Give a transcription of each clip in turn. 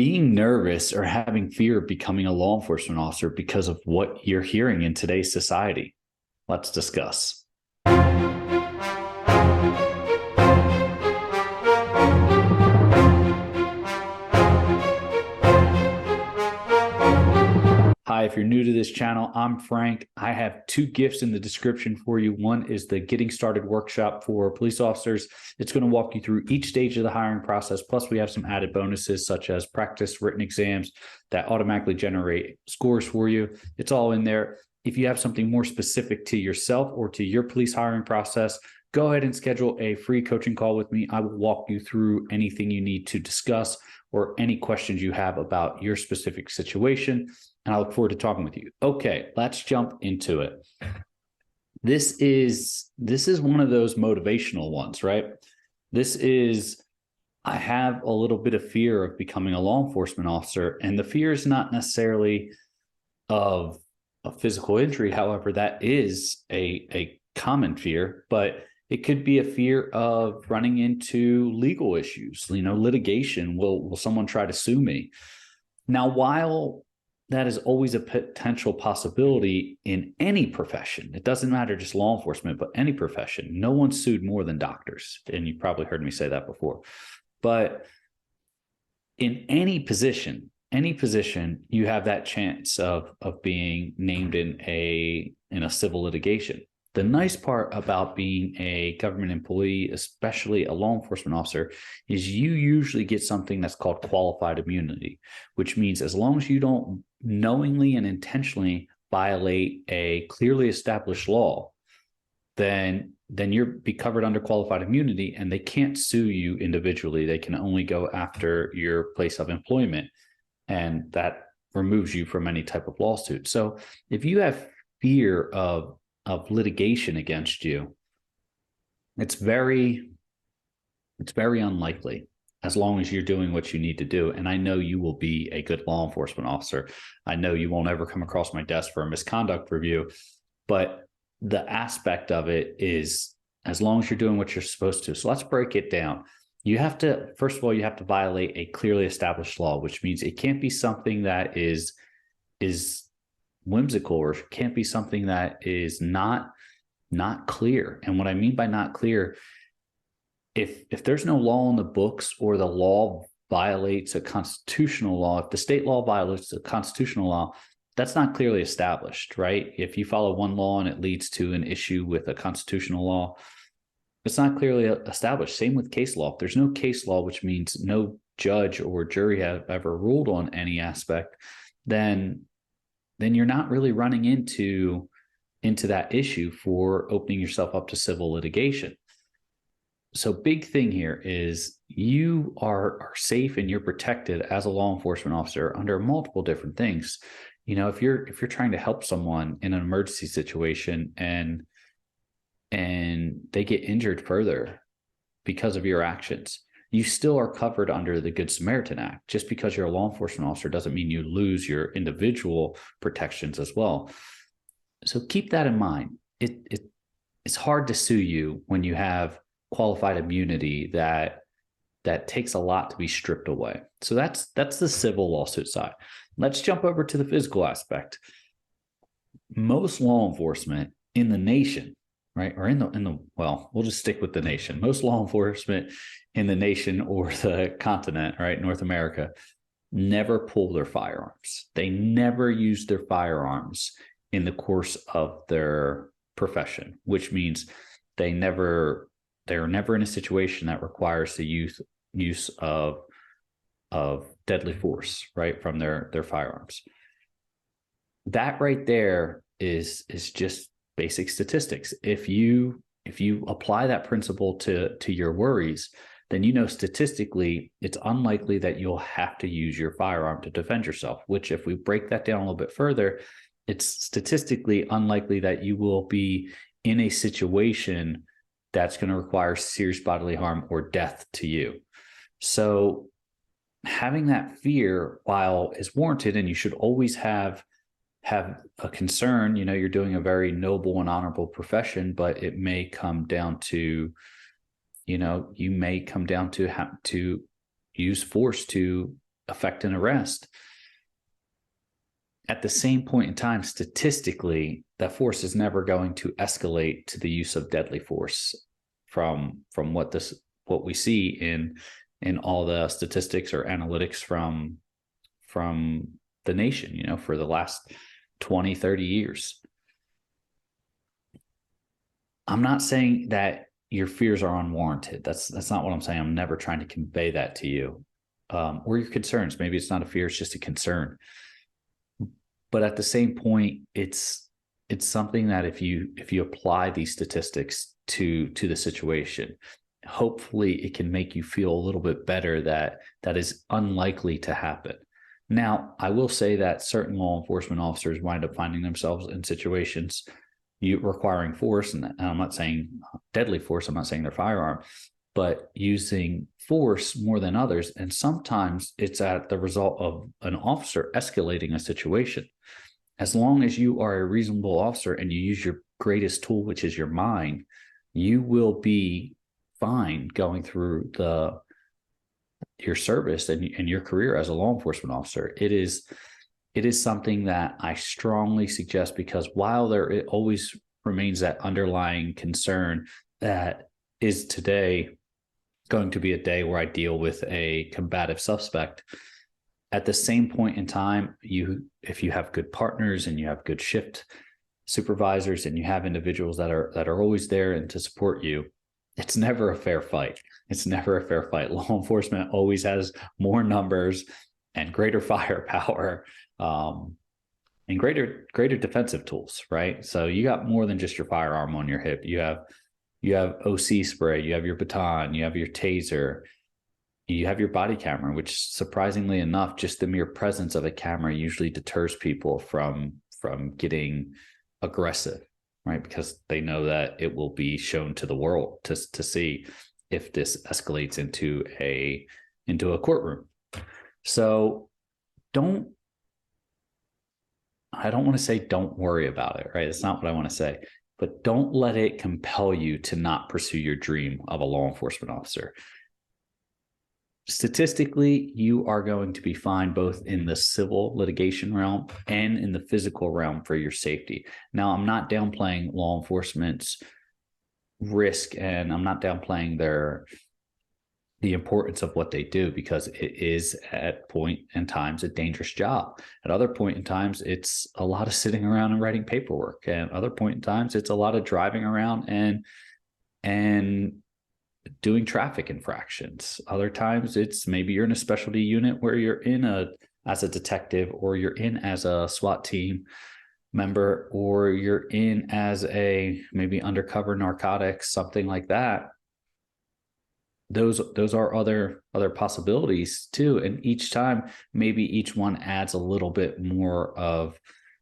being nervous or having fear of becoming a law enforcement officer because of what you're hearing in today's society. Let's discuss. Hi, if you're new to this channel, I'm Frank. I have two gifts in the description for you. One is the Getting Started workshop for police officers. It's going to walk you through each stage of the hiring process. Plus, we have some added bonuses such as practice written exams that automatically generate scores for you. It's all in there. If you have something more specific to yourself or to your police hiring process, go ahead and schedule a free coaching call with me. I will walk you through anything you need to discuss or any questions you have about your specific situation. And I look forward to talking with you. Okay, let's jump into it. This is one of those motivational ones, right? I have a little bit of fear of becoming a law enforcement officer, and the fear is not necessarily of a physical injury. However, that is a common fear, but it could be a fear of running into legal issues, litigation. Will someone try to sue me? Now, while that is always a potential possibility in any profession, it doesn't matter just law enforcement, but any profession. No one's sued more than doctors. And you probably heard me say that before. But in any position, you have that chance of being named in a civil litigation. The nice part about being a government employee, especially a law enforcement officer, is you usually get something that's called qualified immunity, which means as long as you don't knowingly and intentionally violate a clearly established law, then you'll be covered under qualified immunity, and they can't sue you individually. They can only go after your place of employment, and that removes you from any type of lawsuit. So if you have fear of litigation against you, it's very unlikely, as long as you're doing what you need to do. And I know you will be a good law enforcement officer. I know you won't ever come across my desk for a misconduct review, but the aspect of it is as long as you're doing what you're supposed to. So let's break it down. First of all, you have to violate a clearly established law, which means it can't be something that is whimsical, or can't be something that is not clear. And what I mean by not clear, if there's no law in the books, or the law violates a constitutional law, if the state law violates a constitutional law, that's not clearly established, right? If you follow one law and it leads to an issue with a constitutional law, it's not clearly established. Same with case law. If there's no case law, which means no judge or jury have ever ruled on any aspect, then you're not really running into that issue for opening yourself up to civil litigation. So big thing here is you are safe and you're protected as a law enforcement officer under multiple different things. If you're trying to help someone in an emergency situation and they get injured further because of your actions, you still are covered under the Good Samaritan Act. Just because you're a law enforcement officer doesn't mean you lose your individual protections as well. So keep that in mind. It's hard to sue you when you have qualified immunity that takes a lot to be stripped away. So that's the civil lawsuit side. Let's jump over to the physical aspect. Most law enforcement in the nation, right, or well, we'll just stick with the nation. Most law enforcement in the nation, or the continent, right, North America, never pull their firearms. They never use their firearms in the course of their profession, which means they're never in a situation that requires the use of deadly force, right, from their firearms. That right there is just basic statistics. If you apply that principle to your worries, then statistically it's unlikely that you'll have to use your firearm to defend yourself, which, if we break that down a little bit further, it's statistically unlikely that you will be in a situation that's going to require serious bodily harm or death to you. So having that fear, while is warranted, and you should always have a concern, you're doing a very noble and honorable profession, but it may come down to, you may come down to have to use force to affect an arrest. At the same point in time, statistically, that force is never going to escalate to the use of deadly force from what we see in all the statistics or analytics from the nation, for the last 20, 30 years. I'm not saying that your fears are unwarranted. That's not what I'm saying. I'm never trying to convey that to you. Or your concerns. Maybe it's not a fear, it's just a concern. But at the same point, it's something that if you apply these statistics to the situation, hopefully it can make you feel a little bit better that is unlikely to happen. Now, I will say that certain law enforcement officers wind up finding themselves in situations requiring force, and I'm not saying deadly force, I'm not saying their firearm, but using force more than others. And sometimes it's at the result of an officer escalating a situation. As long as you are a reasonable officer and you use your greatest tool, which is your mind, you will be fine going through your service and your career as a law enforcement officer. It is something that I strongly suggest, because while it always remains that underlying concern that is today going to be a day where I deal with a combative suspect, at the same point in time, if you have good partners and you have good shift supervisors and you have individuals that are always there and to support you, it's never a fair fight. It's never a fair fight. Law enforcement always has more numbers and greater firepower, and greater defensive tools, right? So you got more than just your firearm on your hip. You have OC spray, you have your baton, you have your taser, you have your body camera, which surprisingly enough, just the mere presence of a camera usually deters people from getting aggressive, right? Because they know that it will be shown to the world to see if this escalates into a courtroom. So I don't want to say don't worry about it, right? It's not what I want to say, but don't let it compel you to not pursue your dream of a law enforcement officer. Statistically, you are going to be fine both in the civil litigation realm and in the physical realm for your safety. Now, I'm not downplaying law enforcement's risk, and I'm not downplaying the importance of what they do, because it is at point in times a dangerous job. At other point in times, it's a lot of sitting around and writing paperwork. And other point in times, it's a lot of driving around and doing traffic infractions. Other times it's maybe you're in a specialty unit where you're as a detective, or you're in as a SWAT team member, or you're in as a maybe undercover narcotics, something like that. Those are other possibilities too. And each time, maybe each one adds a little bit more of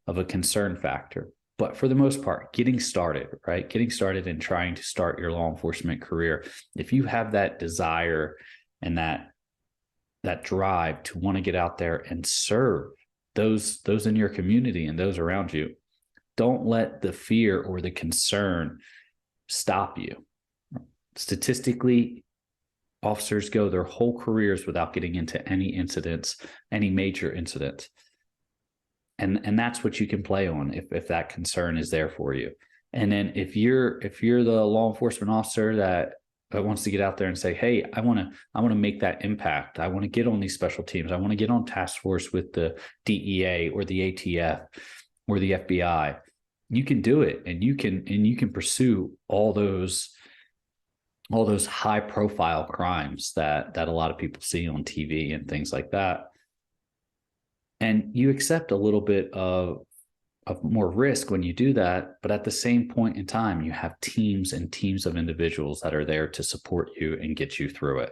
a concern factor. But for the most part, getting started, right? Getting started and trying to start your law enforcement career, if you have that desire and that drive to want to get out there and serve those in your community and those around you, don't let the fear or the concern stop you. Statistically, officers go their whole careers without getting into any incidents, any major incidents. And that's what you can play on if that concern is there for you. And then if you're the law enforcement officer that wants to get out there and say, hey, I want to make that impact. I want to get on these special teams. I want to get on task force with the DEA or the ATF or the FBI. You can do it, and you can pursue all those high profile crimes that a lot of people see on TV and things like that. And you accept a little bit of more risk when you do that. But at the same point in time, you have teams and teams of individuals that are there to support you and get you through it.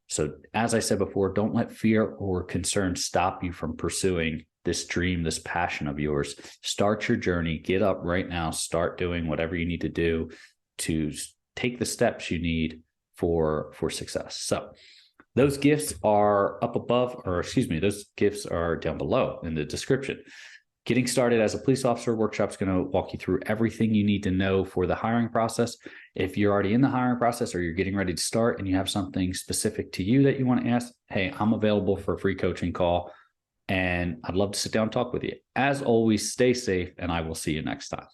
So as I said before, don't let fear or concern stop you from pursuing this dream, this passion of yours. Start your journey, get up right now, start doing whatever you need to do to take the steps you need for success. So those gifts are up above, or excuse me, those gifts are down below in the description. Getting started as a police officer workshop is going to walk you through everything you need to know for the hiring process. If you're already in the hiring process or you're getting ready to start and you have something specific to you that you want to ask, hey, I'm available for a free coaching call, and I'd love to sit down and talk with you. As always, stay safe, and I will see you next time.